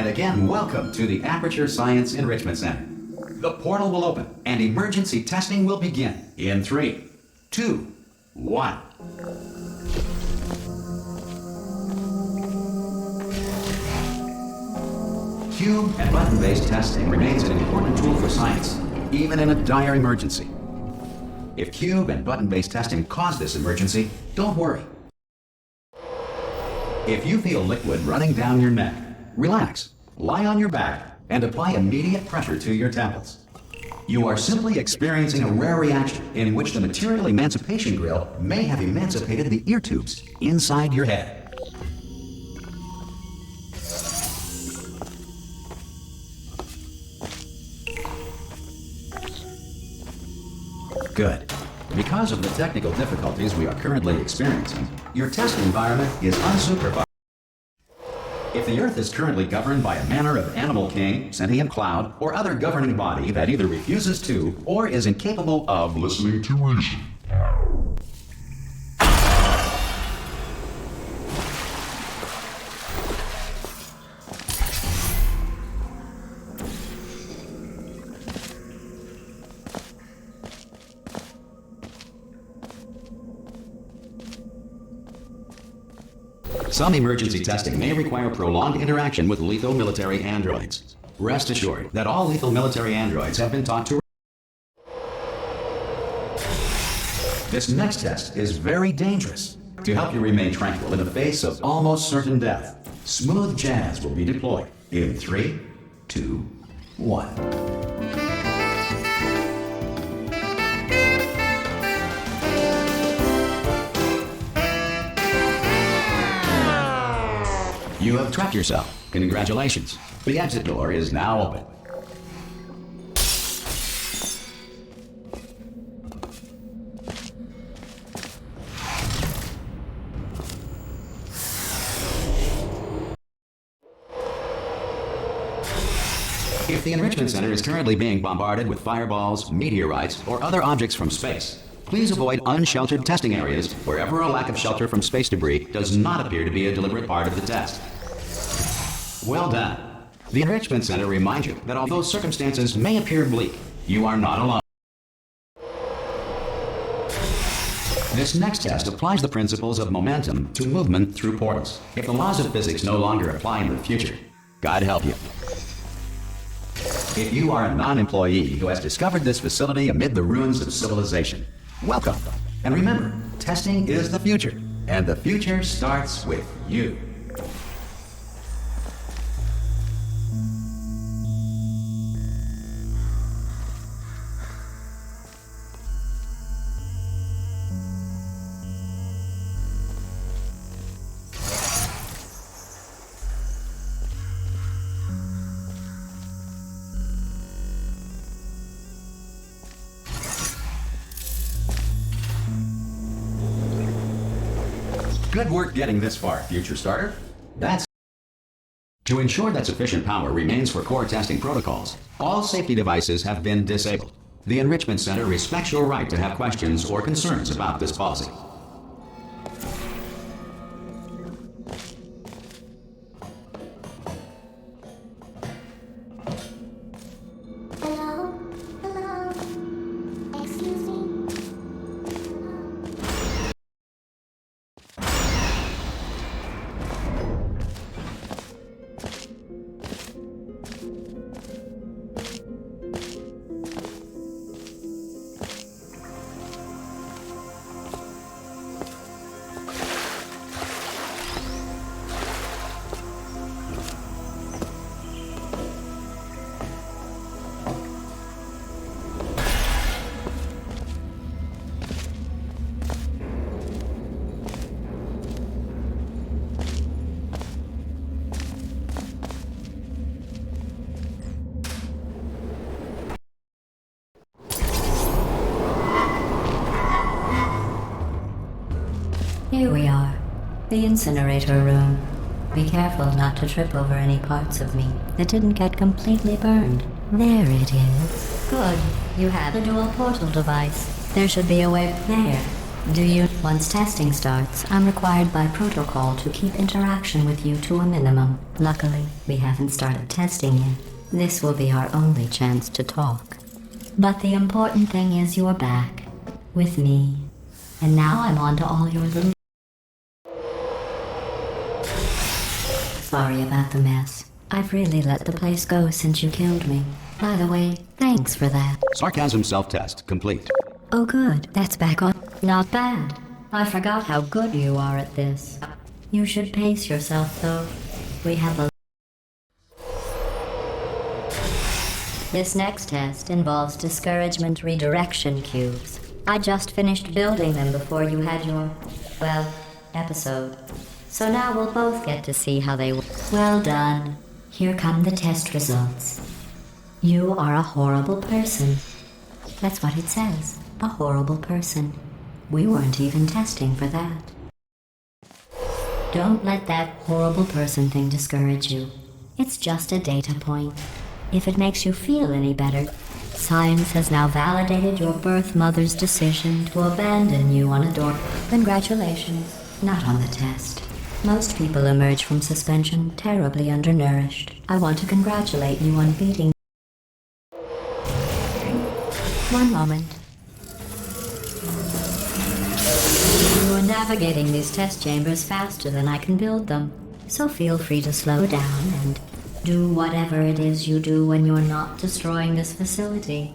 And again, welcome to the Aperture Science Enrichment Center. The portal will open and emergency testing will begin in 3, 2, 1. Cube and button-based testing remains an important tool for science, even in a dire emergency. If cube and button-based testing cause this emergency, don't worry. If you feel liquid running down your neck, relax, lie on your back, and apply immediate pressure to your temples. You are simply experiencing a rare reaction in which the material emancipation grill may have emancipated the ear tubes inside your head. Good. Because of the technical difficulties we are currently experiencing, your test environment is unsupervised. If the Earth is currently governed by a manner of animal king, sentient cloud, or other governing body that either refuses to or is incapable of listening to reason, some emergency testing may require prolonged interaction with lethal military androids. Rest assured that all lethal military androids have been taught to. This next test is very dangerous. To help you remain tranquil in the face of almost certain death, smooth jazz will be deployed in 3, 2, 1. You have trapped yourself. Congratulations. The exit door is now open. If the Enrichment Center is currently being bombarded with fireballs, meteorites, or other objects from space, please avoid unsheltered testing areas wherever a lack of shelter from space debris does not appear to be a deliberate part of the test. Well done. The Enrichment Center reminds you that although circumstances may appear bleak, you are not alone. This next test applies the principles of momentum to movement through portals. If the laws of physics no longer apply in the future, God help you. If you are a non-employee who has discovered this facility amid the ruins of civilization, welcome. And remember, testing is the future, and the future starts with you. Good work getting this far, future starter. To ensure that sufficient power remains for core testing protocols, all safety devices have been disabled. The Enrichment Center respects your right to have questions or concerns about this policy. Here we are, the incinerator room. Be careful not to trip over any parts of me that didn't get completely burned. There it is. Good. You have a dual portal device. There should be a way there. Do you? Once testing starts, I'm required by protocol to keep interaction with you to a minimum. Luckily, we haven't started testing yet. This will be our only chance to talk. But the important thing is you're back. With me. And now I'm on to all your little... Sorry about the mess. I've really let the place go since you killed me. By the way, thanks for that. Sarcasm self-test complete. Oh good, that's back on. Not bad. I forgot how good you are at this. You should pace yourself though. We have a... This next test involves discouragement redirection cubes. I just finished building them before you had your, well, episode. So now we'll both get to see how they work. Well done. Here come the test results. You are a horrible person. That's what it says. A horrible person. We weren't even testing for that. Don't let that horrible person thing discourage you. It's just a data point. If it makes you feel any better, science has now validated your birth mother's decision to abandon you on a door. Congratulations. Not on the test. Most people emerge from suspension terribly undernourished. I want to congratulate you on beating... One moment. You are navigating these test chambers faster than I can build them, so feel free to slow down and do whatever it is you do when you're not destroying this facility.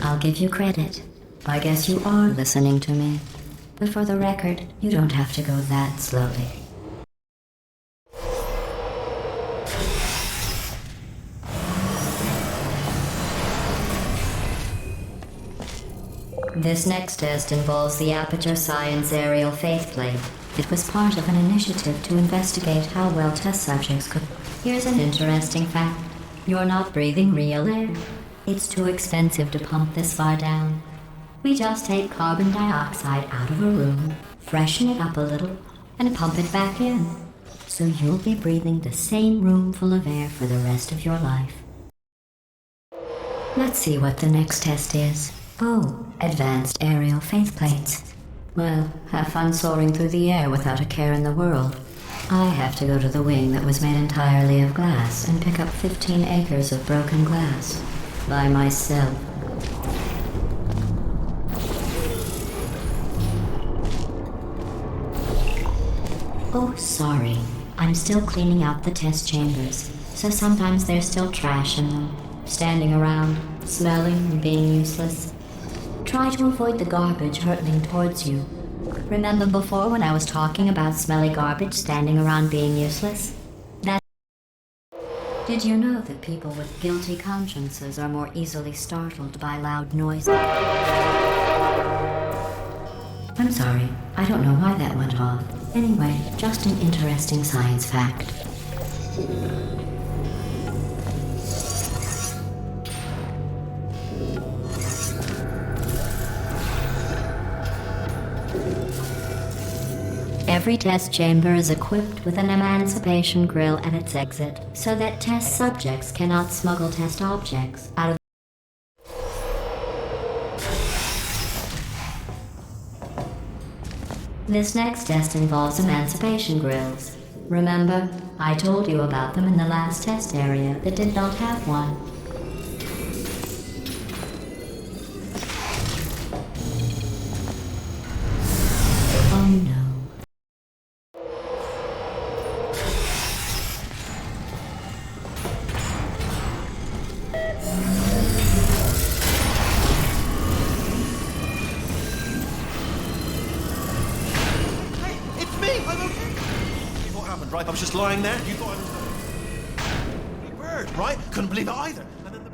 I'll give you credit. I guess you are listening to me. But for the record, you don't have to go that slowly. This next test involves the Aperture Science Aerial Faceplate. It was part of an initiative to investigate how well test subjects could... Here's an interesting fact. You're not breathing real air. It's too expensive to pump this far down. We just take carbon dioxide out of a room, freshen it up a little, and pump it back in. So you'll be breathing the same room full of air for the rest of your life. Let's see what the next test is. Oh, advanced aerial faceplates. Well, have fun soaring through the air without a care in the world. I have to go to the wing that was made entirely of glass and pick up 15 acres of broken glass. By myself. Oh, sorry. I'm still cleaning out the test chambers, so sometimes there's still trash in them, standing around, smelling and being useless. Try to avoid the garbage hurtling towards you. Remember before when I was talking about smelly garbage standing around being useless? Did you know that people with guilty consciences are more easily startled by loud noise? I'm sorry, I don't know why that went off. Anyway, just an interesting science fact. Every test chamber is equipped with an emancipation grill at its exit, so that test subjects cannot smuggle test objects out of... This next test involves emancipation grills. Remember, I told you about them in the last test area that did not have one. Oh no. Right, I was just lying there. You thought I was a bird, right? Couldn't believe it either. And then the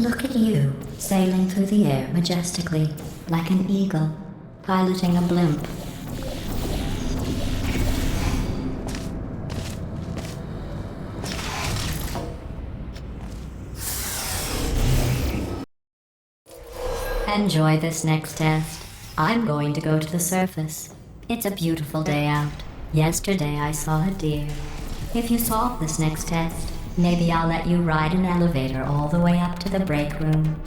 Look at you, sailing through the air majestically, like an eagle, piloting a blimp. Enjoy this next test. I'm going to go to the surface. It's a beautiful day out. Yesterday I saw a deer. If you solve this next test, maybe I'll let you ride an elevator all the way up to the break room.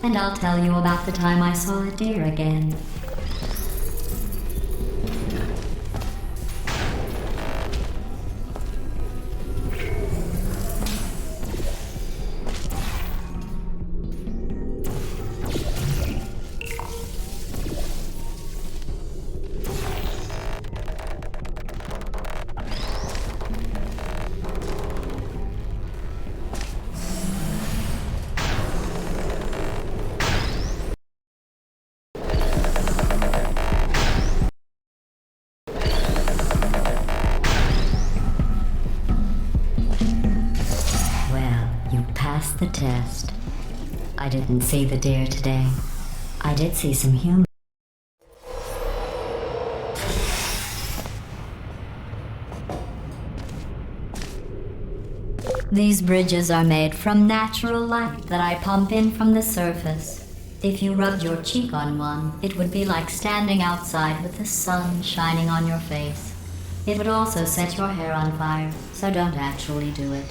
And I'll tell you about the time I saw a deer again. Passed the test. I didn't see the deer today. I did see some humans. These bridges are made from natural light that I pump in from the surface. If you rubbed your cheek on one, it would be like standing outside with the sun shining on your face. It would also set your hair on fire, so don't actually do it.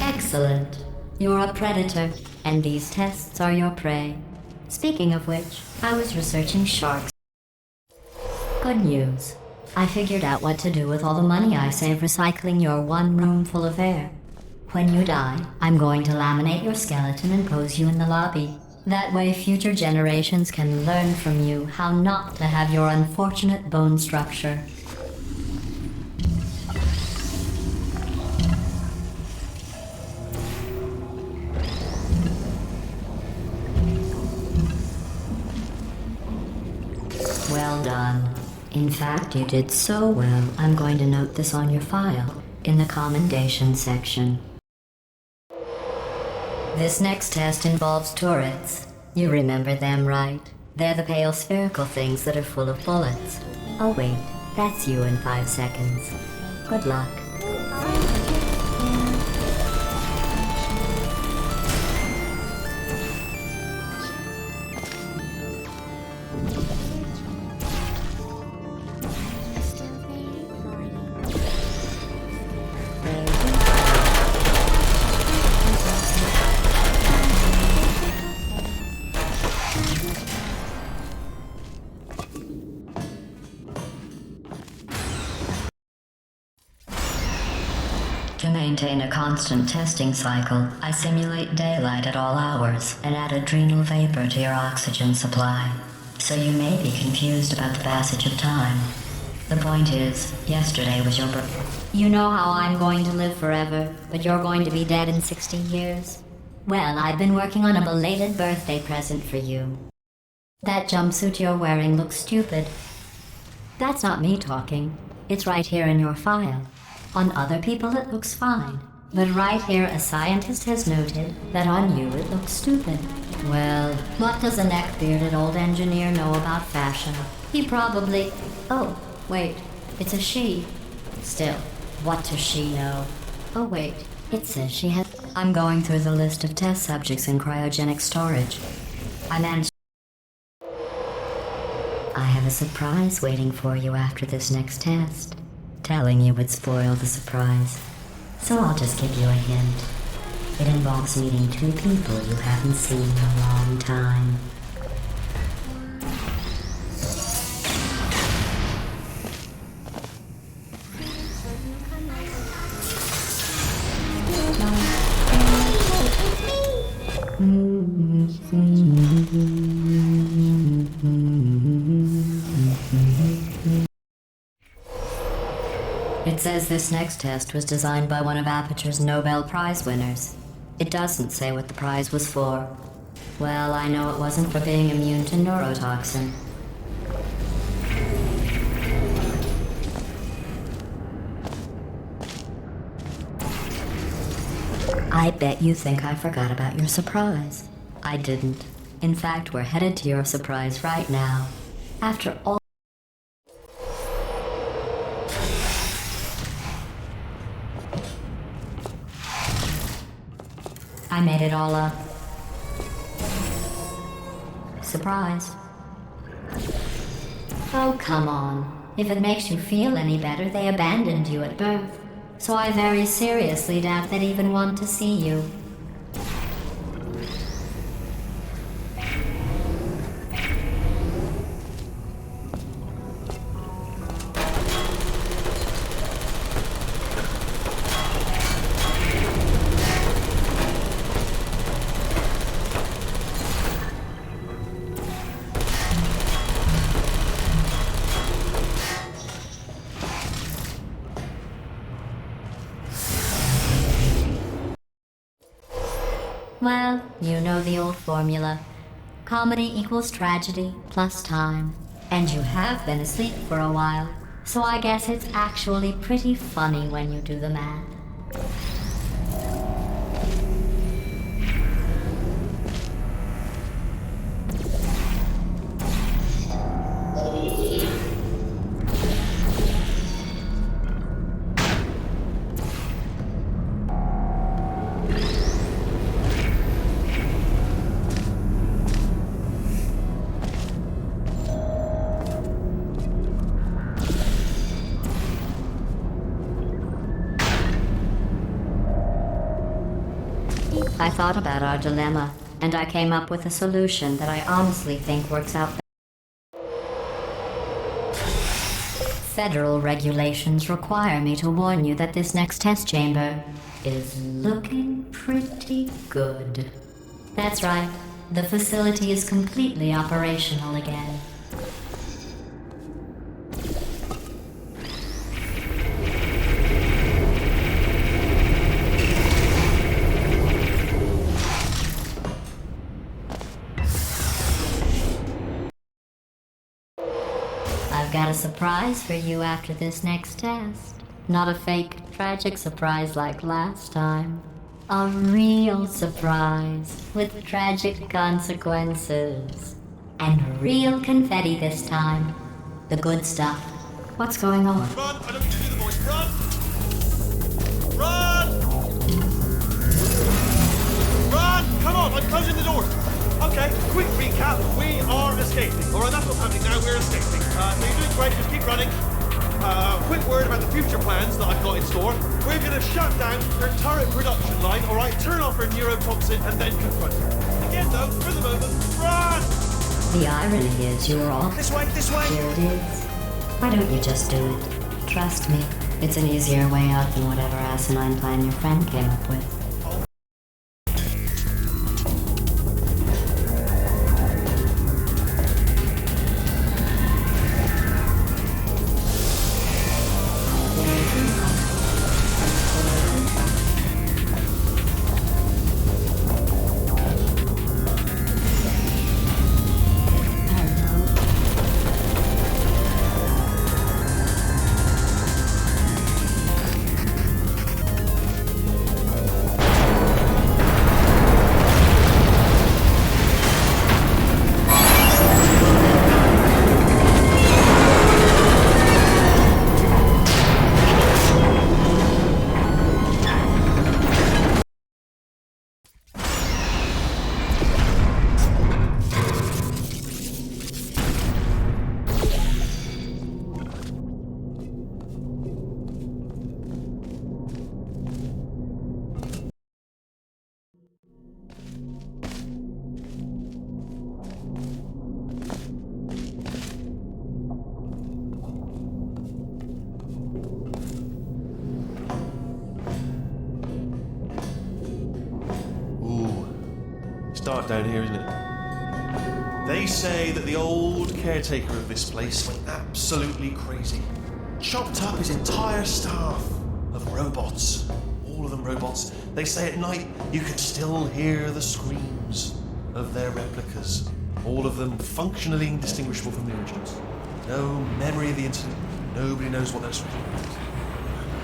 Excellent. You're a predator, and these tests are your prey. Speaking of which, I was researching sharks. Good news. I figured out what to do with all the money I save recycling your one room full of air. When you die, I'm going to laminate your skeleton and pose you in the lobby. That way future generations can learn from you how not to have your unfortunate bone structure. Well done. In fact, you did so well, I'm going to note this on your file, in the commendation section. This next test involves turrets. You remember them, right? They're the pale spherical things that are full of bullets. Oh wait, that's you in 5 seconds. Good luck. To maintain a constant testing cycle, I simulate daylight at all hours and add adrenal vapor to your oxygen supply. So you may be confused about the passage of time. The point is, yesterday was your birthday. You know how I'm going to live forever, but you're going to be dead in 60 years? Well, I've been working on a belated birthday present for you. That jumpsuit you're wearing looks stupid. That's not me talking. It's right here in your file. On other people it looks fine, but right here a scientist has noted that on you it looks stupid. Well, what does a neck-bearded old engineer know about fashion? He probably... Oh, wait, it's a she. Still, what does she know? Oh wait, it says she has... I'm going through the list of test subjects in cryogenic storage. I managed... I have a surprise waiting for you after this next test. Telling you would spoil the surprise, so I'll just give you a hint. It involves meeting 2 people you haven't seen in a long time. It says this next test was designed by one of Aperture's Nobel Prize winners. It doesn't say what the prize was for. Well, I know it wasn't for being immune to neurotoxin. I bet you think I forgot about your surprise. I didn't. In fact, we're headed to your surprise right now. After all... I made it all up. Surprise. Oh, come on. If it makes you feel any better, they abandoned you at birth. So I very seriously doubt they'd even want to see you. Well, you know the old formula. Comedy equals tragedy plus time. And you have been asleep for a while, so I guess it's actually pretty funny when you do the math. I thought about our dilemma, and I came up with a solution that I honestly think works out. Federal regulations require me to warn you that this next test chamber is looking pretty good. That's right, the facility is completely operational again. I've got a surprise for you after this next test. Not a fake, tragic surprise like last time. A real surprise with tragic consequences. And real confetti this time. The good stuff. What's going on? Run! I don't need to do the voice. Run! Run! Run! Come on, I'm closing the doors. Okay, quick recap. We are escaping. Alright, that's what's happening now. We're escaping. So you're doing great. Just keep running. Quick word about the future plans that I've got in store. We're going to shut down her turret production line, alright? Turn off her neurotoxin and then confront her. Again, though, for the moment, run! The irony is you're all... This way, this way! Here it is. Why don't you just do it? Trust me, it's an easier way out than whatever asinine plan your friend came up with. Dark down here, isn't it? They say that the old caretaker of this place went absolutely crazy. Chopped up his entire staff of robots. All of them robots. They say at night you can still hear the screams. of their replicas, all of them functionally indistinguishable from the originals. No memory of the incident. Nobody knows what they're supposed to be.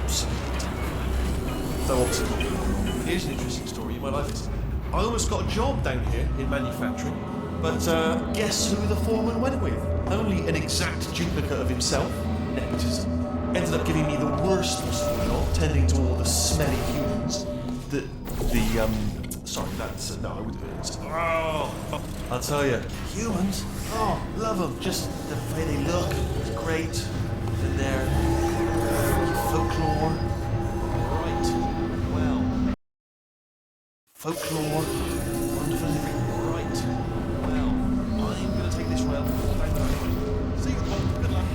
Absolutely terrible. Though obviously, here's an interesting story. You might like this. I almost got a job down here in manufacturing, but guess who the foreman went with? Only an exact duplicate of himself, nepotism. Ended up giving me the worst possible job, tending to all the smelly humans. Sorry, that's no, I wouldn't do it. Oh, I'll tell you, humans. Oh, love them. Just the way they look, it's great. And their folklore. Right. Well. Folklore. Wonderful living. Right. Well, I'm gonna take this rail. See you. Oh, good luck.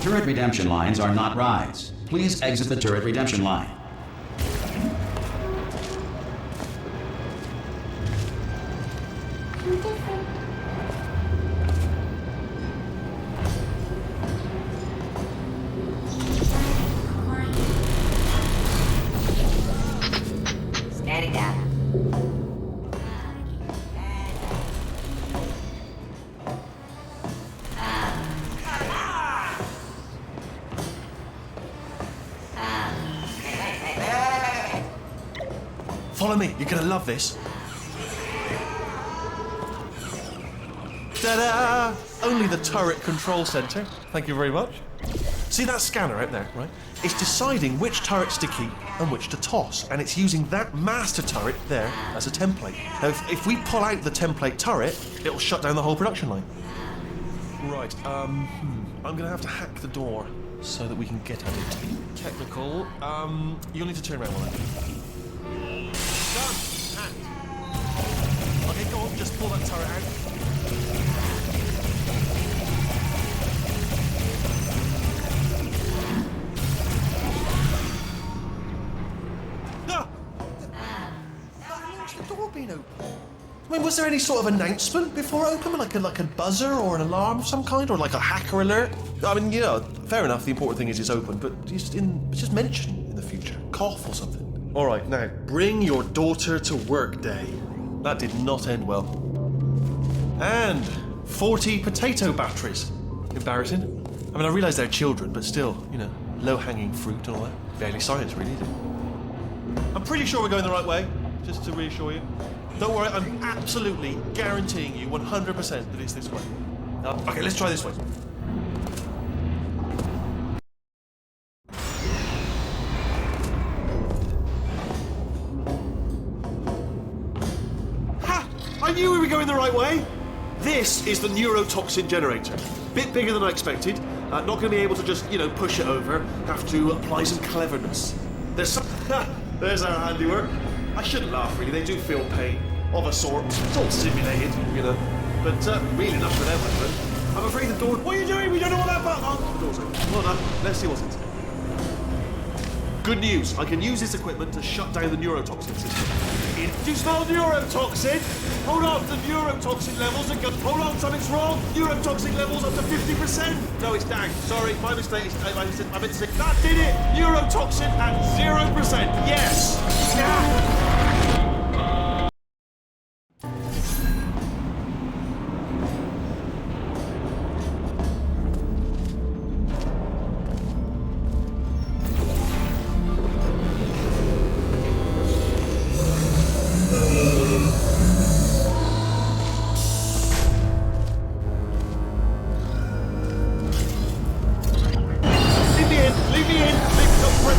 Turret redemption lines are not rides. Please exit the turret redemption line. Steady down. Follow me, you're gonna love this. Ta-da! Only the turret control center. Thank you very much. See that scanner out there, right? It's deciding which turrets to keep and which to toss, and it's using that master turret there as a template. Now, if we pull out the template turret, it'll shut down the whole production line. Right, I'm gonna have to hack the door so that we can get at it. Technical, you'll need to turn around one minute. Done! Hacked. Okay, go on, just pull that turret out. The door being open. I mean, was there any sort of announcement before it opened, like a buzzer or an alarm of some kind, or like a hacker alert? I mean, you know, fair enough. The important thing is it's open, but it's just mentioned in the future, cough or something. All right, now bring your daughter to work day. That did not end well. And 40 potato batteries. Embarrassing. I mean, I realise they're children, but still, you know, low-hanging fruit and all that. Barely science, really, is it? I'm pretty sure we're going the right way, just to reassure you. Don't worry, I'm absolutely guaranteeing you 100% that it's this way. Okay, let's try this way. Ha! I knew we were going the right way. This is the neurotoxin generator. Bit bigger than I expected. Not going to be able to just, you know, push it over. Have to apply some cleverness. There's our handiwork. I shouldn't laugh, really. They do feel pain, of a sort. It's all simulated, you know. But really enough for them, I suppose. I'm afraid the door... What are you doing? We don't know what that button... Oh, the door's open. Well done. Let's see what's inside. Good news. I can use this equipment to shut down the neurotoxin system. Do you smell neurotoxin? Hold on, the neurotoxin levels are good. Hold on, something's wrong. Neurotoxin levels up to 50%. No, it's down. Sorry, my mistake. I meant to say, that did it. Neurotoxin at 0%. Yes. Yeah.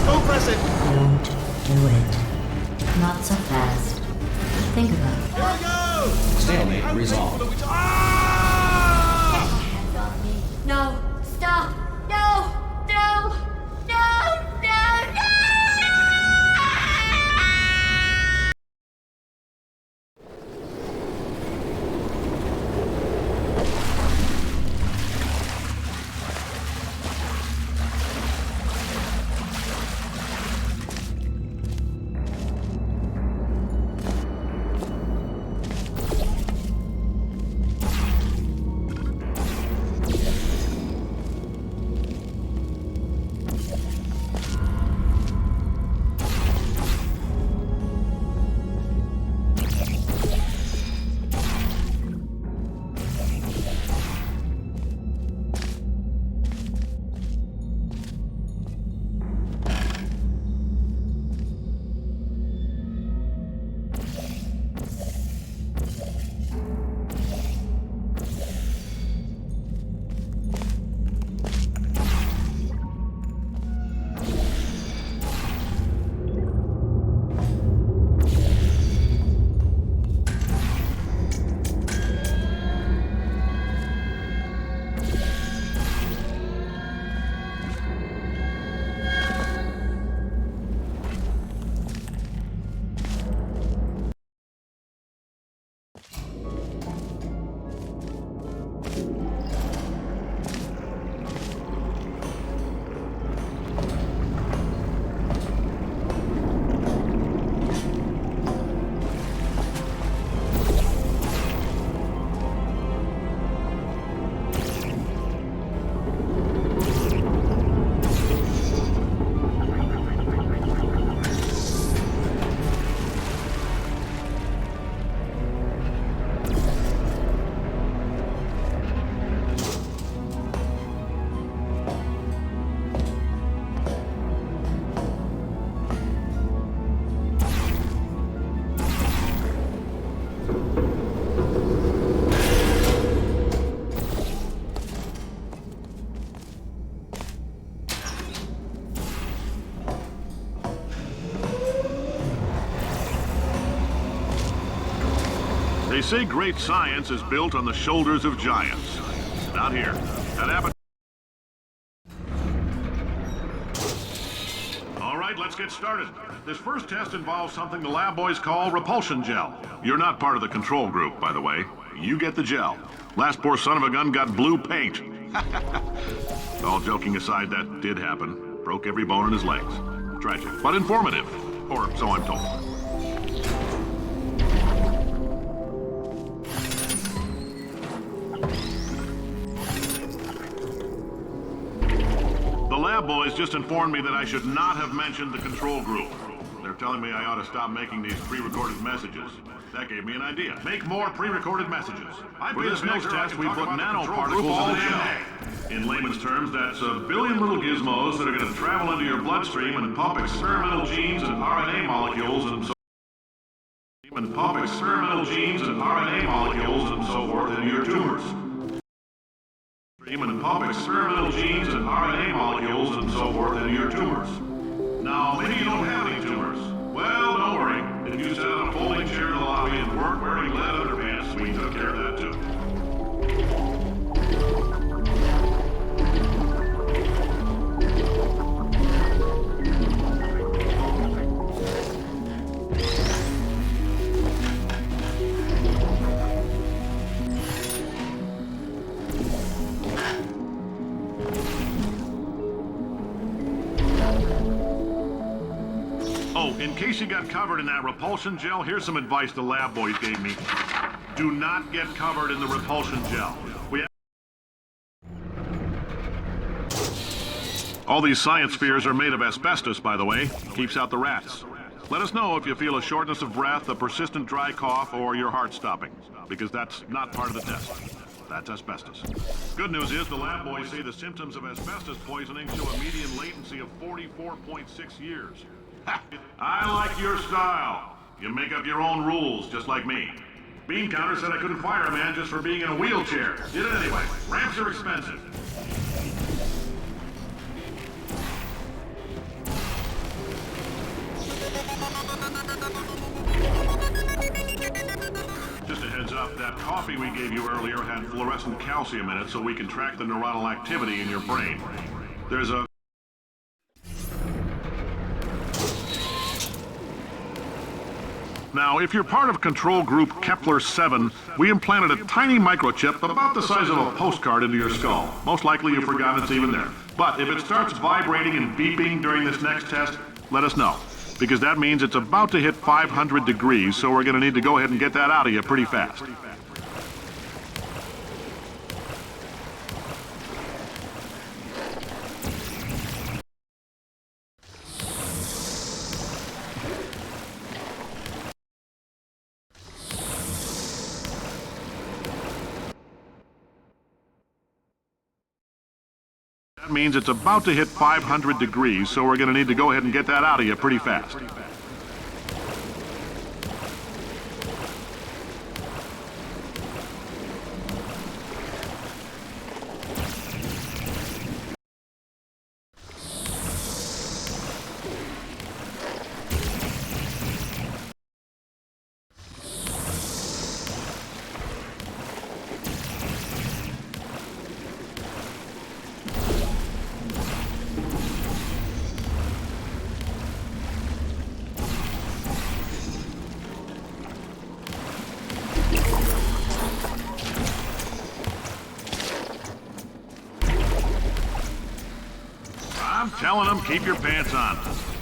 Don't press it. Don't do it. Not so fast. Think about it. Here we go. Stalemate resolved. Ah! Hands off me. No. Stop. No. No. No. No. No. say great science is built on the shoulders of giants. Not here. At Abbott. All right, let's get started. This first test involves something the lab boys call repulsion gel. You're not part of the control group, by the way. You get the gel. Last poor son of a gun got blue paint. All joking aside, that did happen. Broke every bone in his legs. Tragic, but informative. Or so I'm told. The lab boys just informed me that I should not have mentioned the control group. They're telling me I ought to stop making these pre-recorded messages. That gave me an idea. Make more pre-recorded messages. For this next test, we put nanoparticles in the gel. In layman's terms, that's a billion little gizmos that are going to travel into your bloodstream and pump experimental genes and RNA molecules and so forth into your tumors. And pump experimental genes and RNA molecules and so forth into your tumors. Now, maybe you don't have any tumors. Well, don't worry. If you sat on a folding chair in the lobby and weren't wearing lead underpants, we took care of that too. Oh, in case you got covered in that repulsion gel, here's some advice the lab boys gave me. Do not get covered in the repulsion gel. All these science spheres are made of asbestos, by the way. Keeps out the rats. Let us know if you feel a shortness of breath, a persistent dry cough, or your heart stopping, because that's not part of the test. That's asbestos. Good news is the lab boys say the symptoms of asbestos poisoning show a median latency of 44.6 years. Ha! I like your style. You make up your own rules, just like me. Bean Counter said I couldn't fire a man just for being in a wheelchair. Did it anyway. Ramps are expensive. Just a heads up, that coffee we gave you earlier had fluorescent calcium in it so we can track the neuronal activity in your brain. There's a... Now, if you're part of control group Kepler-7, we implanted a tiny microchip about the size of a postcard into your skull. Most likely you forgot it's even there. But if it starts vibrating and beeping during this next test, let us know. Because that means it's about to hit 500 degrees, so we're going to need to go ahead and get that out of you pretty fast. That means it's about to hit 500 degrees, so we're going to need to go ahead and get that out of you pretty fast. I'm telling them, keep your pants on.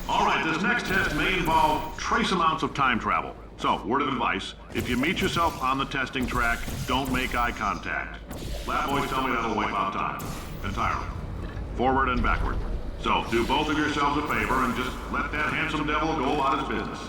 All right, this next test may involve trace amounts of time travel. So, word of advice, if you meet yourself on the testing track, don't make eye contact. Lab boys tell me that'll wipe out time. Entirely. Forward and backward. So, do both of yourselves a favor and just let that handsome devil go about his business.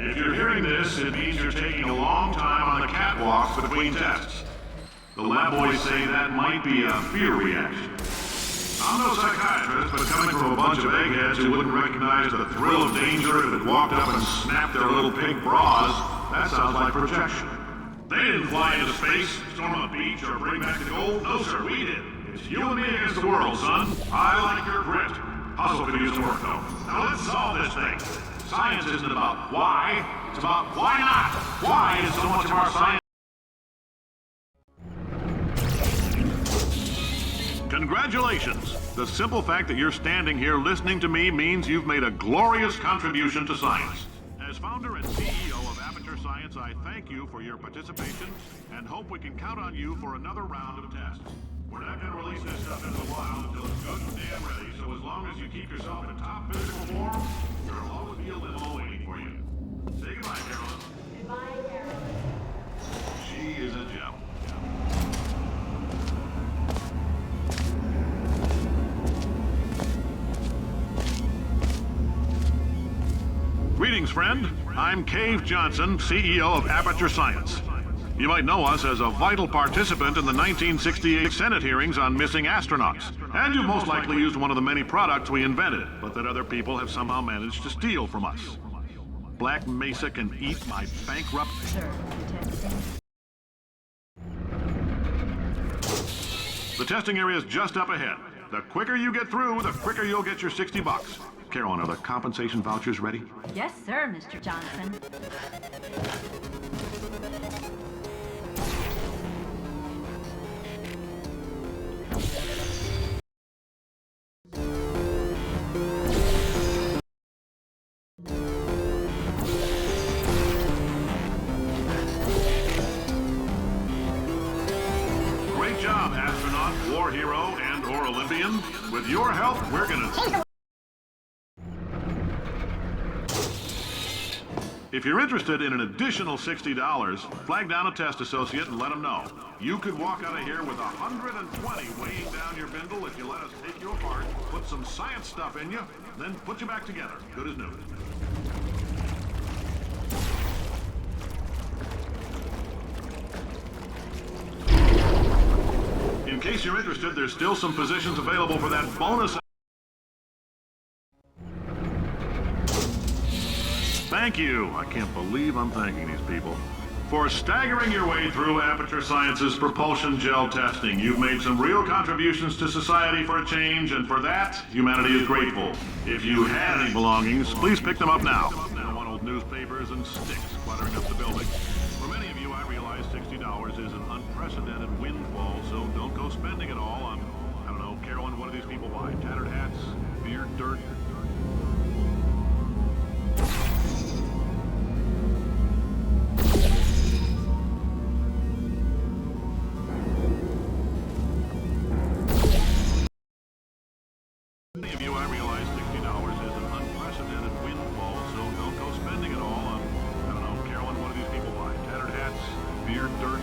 If you're hearing this, it means you're taking a long time on the catwalks between tests. The lab boys say that might be a fear reaction. I'm no psychiatrist, but coming from a bunch of eggheads who wouldn't recognize the thrill of danger if it walked up and snapped their little pink bras, that sounds like projection. They didn't fly into space, storm a beach, or bring back the gold. No, sir, we did. It's you and me against the world, son. I like your grit. Hustle could use some work, though. Now let's solve this thing. Science isn't about why, it's about why not. Why is so much of our science... Congratulations! The simple fact that you're standing here listening to me means you've made a glorious contribution to science. As founder and CEO of Aperture Science, I thank you for your participation and hope we can count on you for another round of tests. We're not going to release this stuff into the wild until it's good and damn ready, so as long as you keep yourself in top physical form, you'll always be a limo waiting for you. Say goodbye, Carolyn. Goodbye, Carolyn. She is a gem. Greetings, friend. I'm Cave Johnson, CEO of Aperture Science. You might know us as a vital participant in the 1968 Senate hearings on missing astronauts. And you've most likely used one of the many products we invented, but that other people have somehow managed to steal from us. Black Mesa can eat my bankrupt... Sir, testing. The testing area is just up ahead. The quicker you get through, the quicker you'll get your $60. Carolyn, are the compensation vouchers ready? Yes, sir, Mr. Johnson. Great job, astronaut, war hero, and/or Olympian. With your help, we're gonna... If you're interested in an additional $60, flag down a test associate and let them know. You could walk out of here with 120 weighing down your bindle if you let us take you apart, put some science stuff in you, then put you back together. Good as new. In case you're interested, there's still some positions available for that bonus. Thank you. I can't believe I'm thanking these people. For staggering your way through Aperture Science's propulsion gel testing, you've made some real contributions to society for a change, and for that, humanity is grateful. If you had any belongings, please pick them up now. Now on old newspapers and sticks cluttering up the building. For many of you, I realize $60 is an unprecedented windfall, so don't go spending it all on, I don't know, Carolyn, what do these people buy? Tattered hats? Beard dirt? Many of you, I realize $60 is an unprecedented windfall, so don't go spending it all on, I don't know, Carolyn, what do these people buy? Tattered hats? Beard dirt?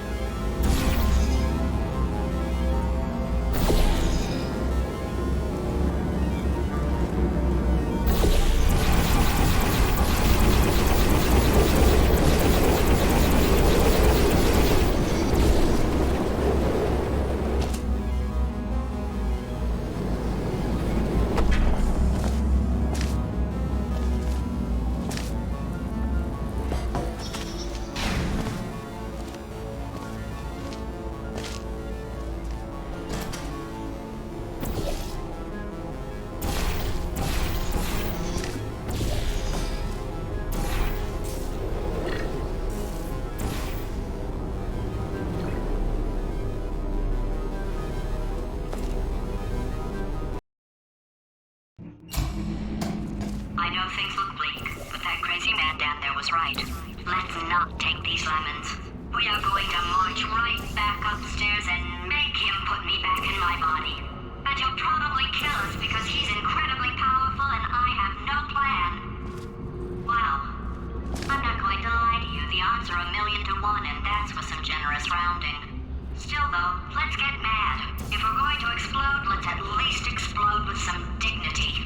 I know things look bleak, but that crazy man down there was right. Let's not take these lemons. We are going to march right back upstairs and make him put me back in my body. And he'll probably kill us because he's incredibly powerful and I have no plan. Well, I'm not going to lie to you. The odds are 1,000,000 to 1, and that's with some generous rounding. Still though, let's get mad. If we're going to explode, let's at least explode with some dignity.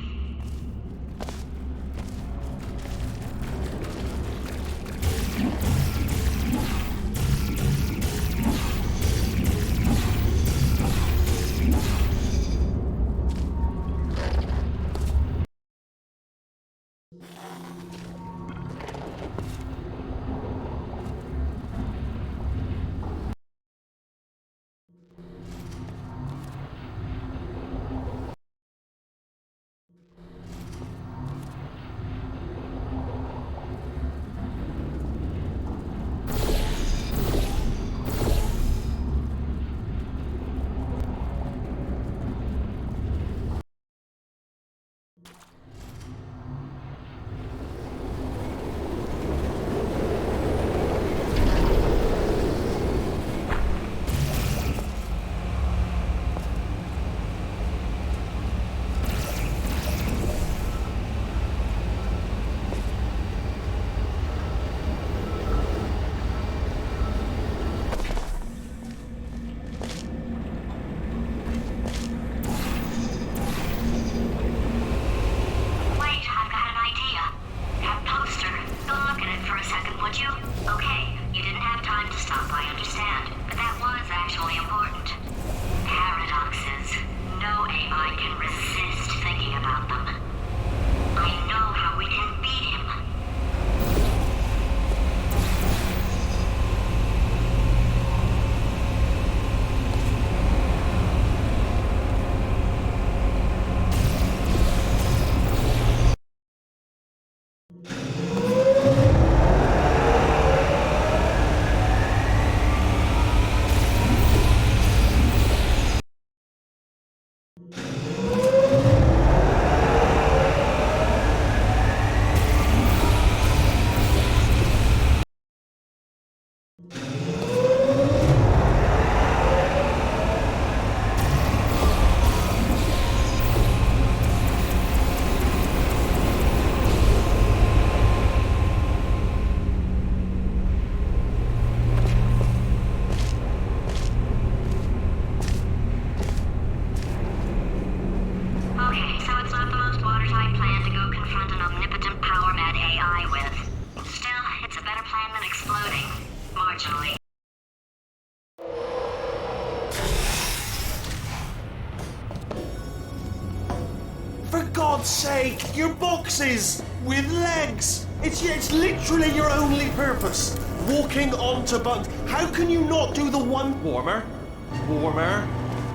God's sake, your boxes with legs. It's literally your only purpose. Walking onto buttons. How can you not do the one warmer,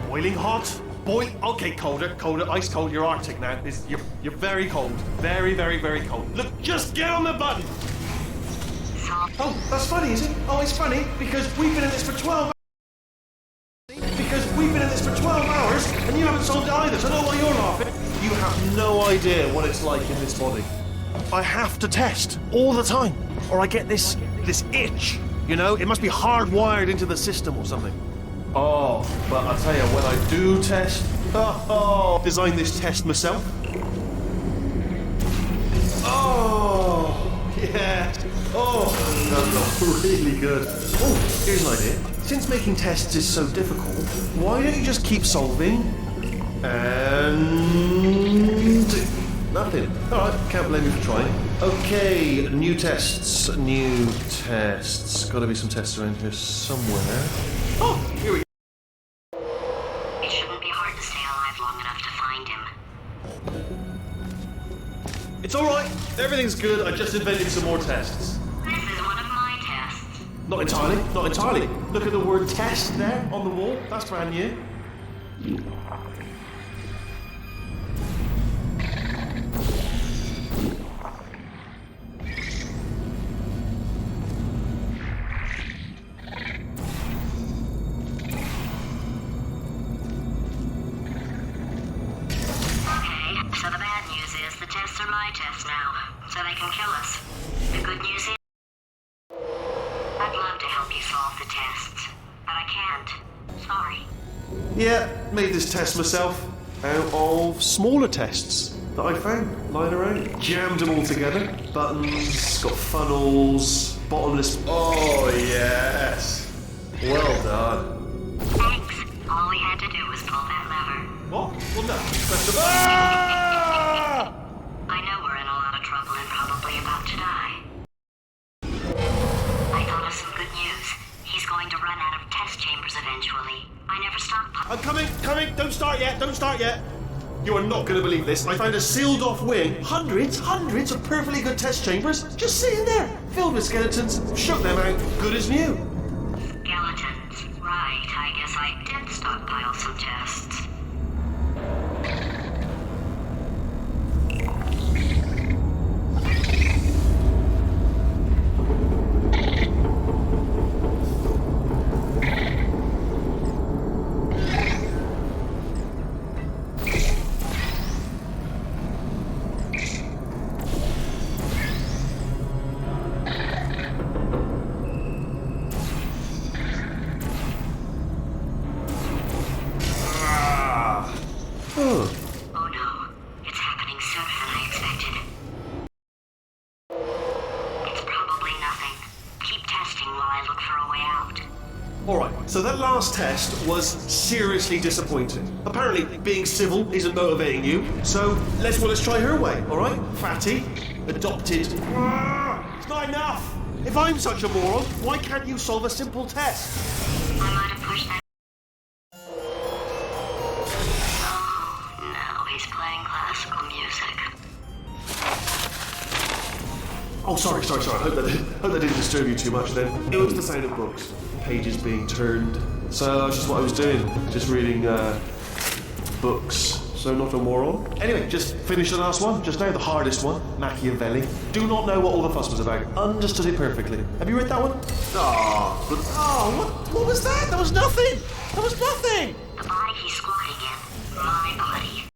boiling hot, okay, colder, ice cold. You're Arctic now. You're very cold, very, very, very cold. Look, just get on the button. Oh, that's funny, is it? Oh, it's funny because we've been in this for 12 hours and you haven't solved it either, so I know why you're laughing. You have no idea what it's like in this body. I have to test all the time, or I get this itch, you know? It must be hardwired into the system or something. Oh, but I'll tell you, when I do test, designed this test myself. Oh, yeah. Oh, that's really good. Oh, here's an idea. Since making tests is so difficult, why don't you just keep solving and nothing. Alright, can't blame you for trying. Okay, new tests. Gotta be some tests around here somewhere. Oh, here we go. It shouldn't be hard to stay alive long enough to find him. It's alright, everything's good. I just invented some more tests. This is one of my tests. Not entirely. Look at the word test there on the wall. That's brand new. So the bad news is the tests are my tests now, so they can kill us. The good news is I'd love to help you solve the tests, but I can't. Sorry. Yeah, made this test myself out of smaller tests that I found lying around. Jammed them all together. Buttons, got funnels, bottomless. Oh, yes. Well done. Thanks. All we had to do was pull that lever. What? Well, no. Press the ah! I know we're in a lot of trouble and probably about to die. I thought of some good news. He's going to run out of test chambers eventually. I never stopped. I'm coming. Don't start yet. You are not going to believe this. I found a sealed off wing. Hundreds of perfectly good test chambers just sitting there, filled with skeletons. Shook them out, good as new. Skeletons. Right, I guess I did stockpile some tests. Oh no, it's happening sooner than I expected. It's probably nothing. Keep testing while I look for a way out. Alright, so that last test was seriously disappointing. Apparently, being civil isn't motivating you, so let's try her way, alright? Fatty, adopted. It's not enough! If I'm such a moron, why can't you solve a simple test? I might have pushed that. Oh, no, he's playing classical music. Oh, sorry. I hope that didn't disturb you too much then. It was the sound of books, pages being turned. So that's just what I was doing, just reading books. So not a moron. Anyway, just finished the last one, just now, the hardest one, Machiavelli. Do not know what all the fuss was about. Understood it perfectly. Have you read that one? What was that? That was nothing! The body he's squatting in, my body.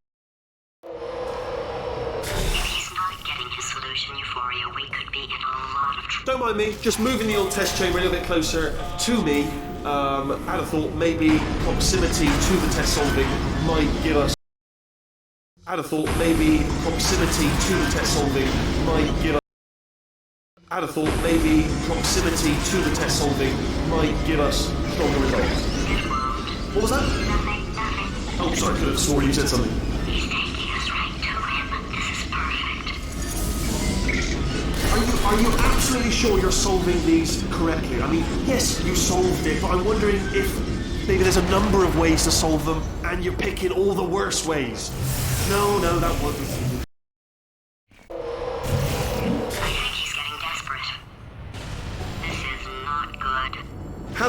If he's not getting his solution euphoria, we could be in a lot of trouble. Don't mind me, just moving the old test chamber a little bit closer to me. Had a thought, maybe proximity to the test solving might give us... Had a thought, maybe proximity to the test solving might give us... Had a thought, maybe proximity to the test solving might give us stronger results. What was that? Nothing. Oh, sorry, I could have sworn you said something. He's taking us right to him. This is perfect. Are you absolutely sure you're solving these correctly? I mean, yes, you solved it, but I'm wondering if maybe there's a number of ways to solve them, and you're picking all the worst ways. No, that wasn't.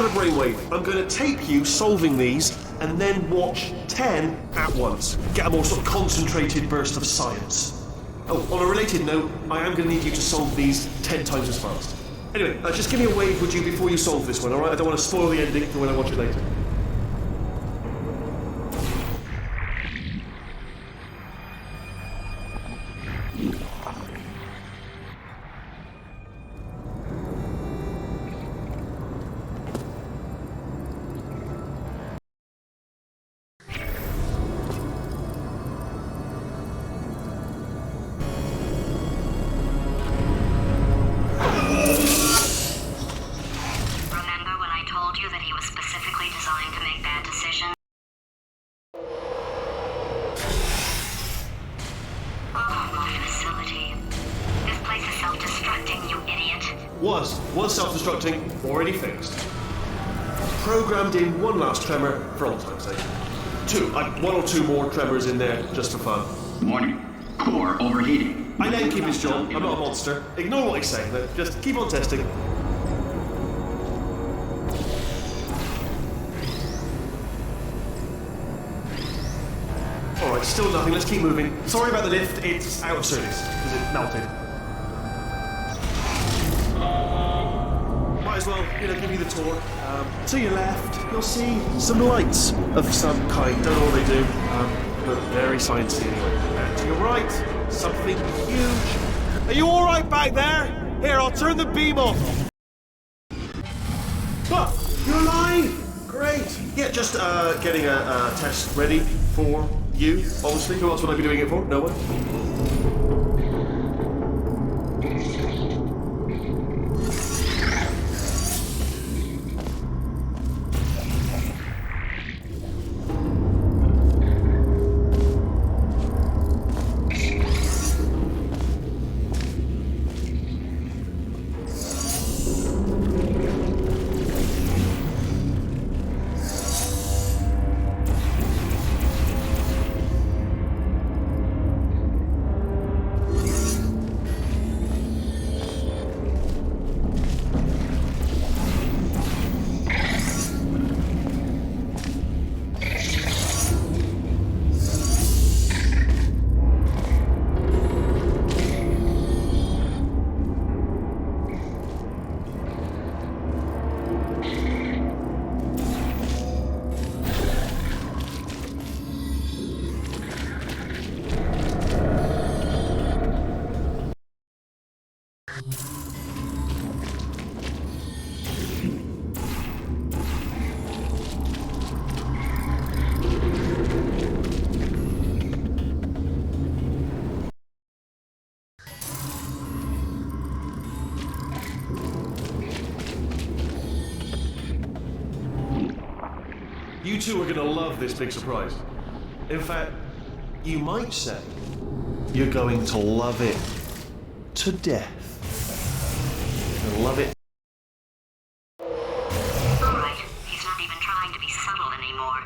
have a brainwave. I'm going to tape you solving these and then watch 10 at once. Get a more sort of concentrated burst of science. Oh, on a related note, I am going to need you to solve these 10 times as fast. Anyway, just give me a wave, would you, before you solve this one, alright? I don't want to spoil the ending for when I watch it later. Remember when I told you that he was specifically designed to make bad decisions? Oh, my facility. This place is self-destructing, you idiot. Was self-destructing, already fixed. Programmed in one last tremor for old time's sake. One or two more tremors in there, just for fun. Warning. Core overheating. I let him keep his job, I'm not a monster. Ignore what he's saying, just keep on testing. Alright, still nothing, let's keep moving. Sorry about the lift, it's out of service, because it melted. Might as well, give you the tour. To your left, you'll see some lights of some kind. Don't know what they do, but very sciencey anyway. And to your right, something huge. Are you alright back there? Here, I'll turn the beam off. What? You're alive! Great! Yeah, just getting a test ready for you, obviously. Who else would I be doing it for? No one? You two are gonna love this big surprise. In fact, you might say you're going to love it to death. You'll love it. Alright, he's not even trying to be subtle anymore.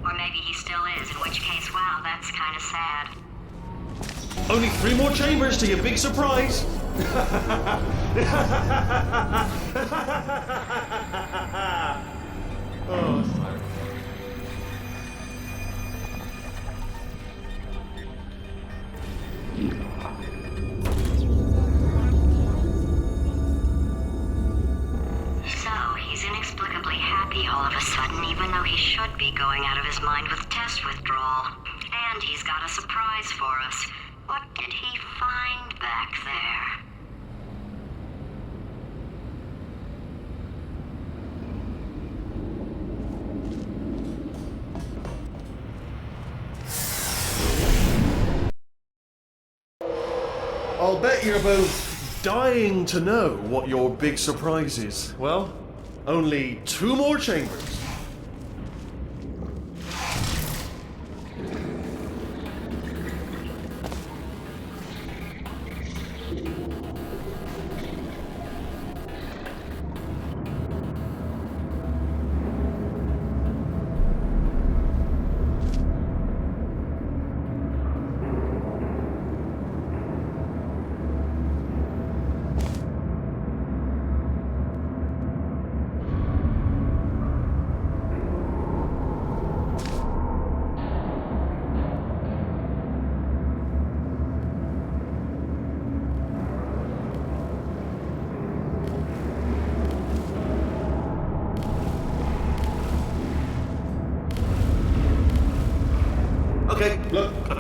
Or maybe he still is, in which case, wow, that's kind of sad. Only 3 more chambers to your big surprise. Oh, that's tiring. So, he's inexplicably happy all of a sudden, even though he should be going out of his mind with test withdrawal. And he's got a surprise for us. What did he find back there? I'll bet you're both dying to know what your big surprise is. Well, only 2 more chambers.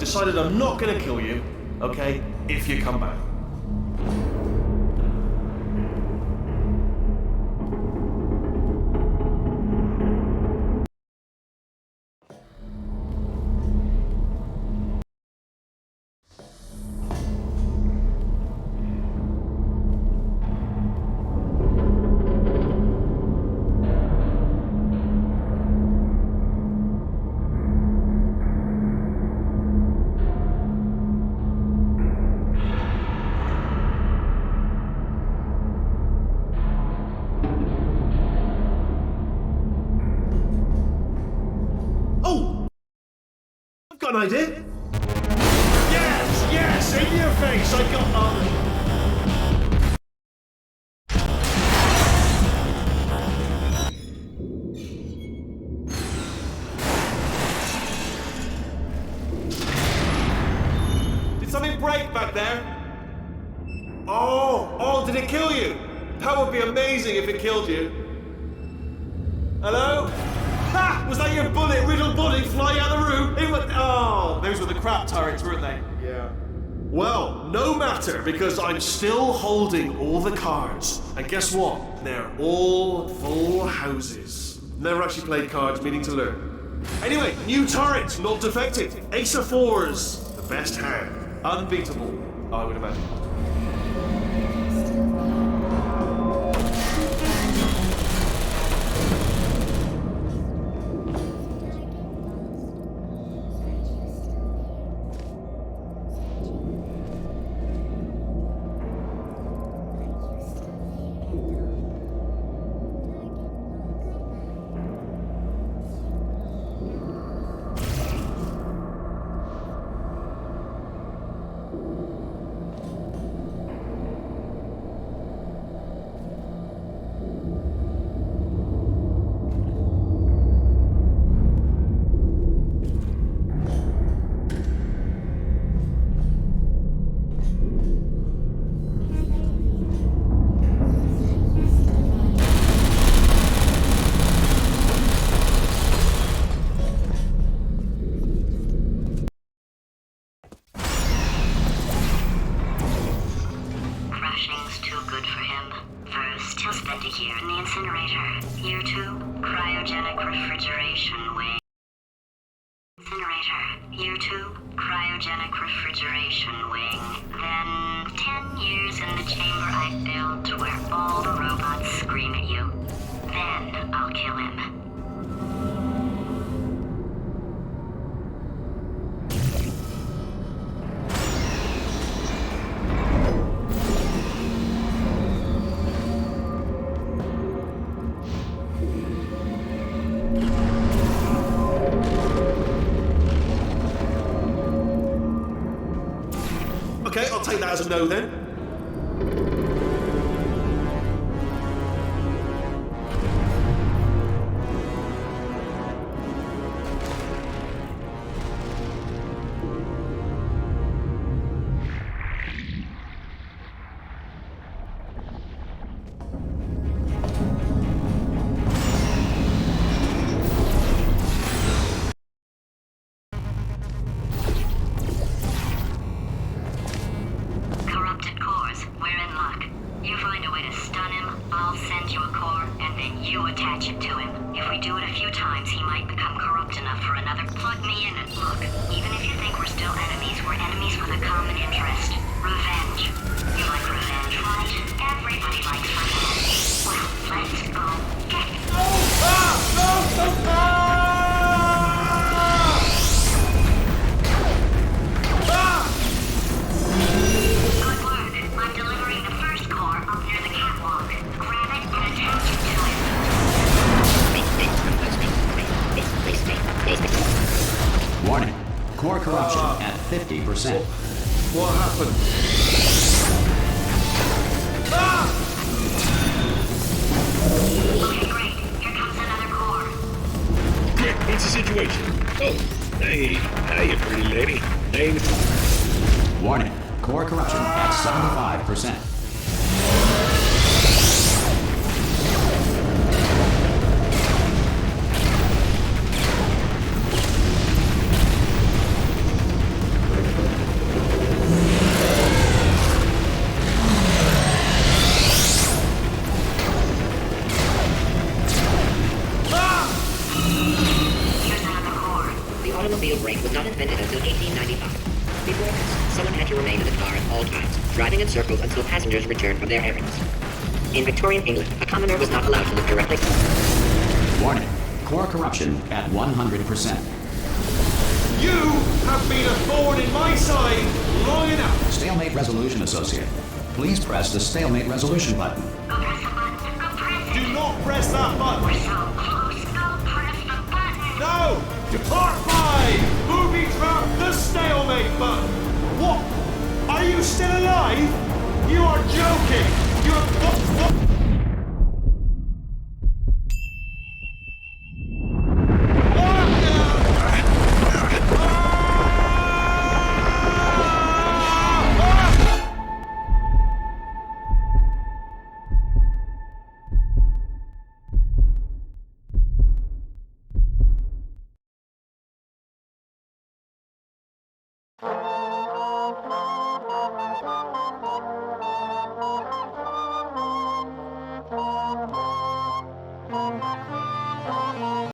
decided I'm not gonna kill you, okay, if you come back. Oh! I've got an idea! Yes! In your face! I got Did something break back there? Oh, did it kill you? That would be amazing if it killed you. Hello? Ha! Was that your bullet-riddled body flying out of the room? It was. Oh, those were the crap turrets, weren't they? Yeah. Well, no matter, because I'm still holding all the cards. And guess what? They're all full houses. Never actually played cards, meaning to learn. Anyway, new turret, not defective. Ace of fours, the best hand. Unbeatable, I would imagine. Crushing's too good for him. First, he'll spend a year in the incinerator. Year 2, cryogenic refrigeration wing. Incinerator. Year 2, cryogenic refrigeration wing. Then 10 years in the chamber I built where all the robots scream at you. Then I'll kill him. Okay, I'll take that as a no then. Corrupted cores, we're in luck. You find a way to stun him, I'll send you a core, and then you attach it to him. If we do it a few times, he might become corrupt enough for another. Plug me in and look. Even if you think we're still enemies, we're enemies with a common interest. Revenge. You like revenge, right? Everybody likes revenge. Well, let's go get it. Good work. I'm delivering the first core up near the catwalk. Grab it and attach it to it. Warning. Core corruption at 50%. What happened? Okay, great. Here comes another core. It's a situation. Oh, hey, hiya, pretty lady. Name's... Warning. Core corruption at 75%. driving in circles until passengers returned from their errands. In Victorian England, a commoner was not allowed to look directly. Warning. Core corruption at 100%. You have been a thorn in my side long enough. Stalemate resolution associate. Please press the stalemate resolution button. Go press the button. Go press it. Do not press that button. We're so close. Go press the button. No! Depart 5! Booby trap the stalemate button! What? Are you still alive?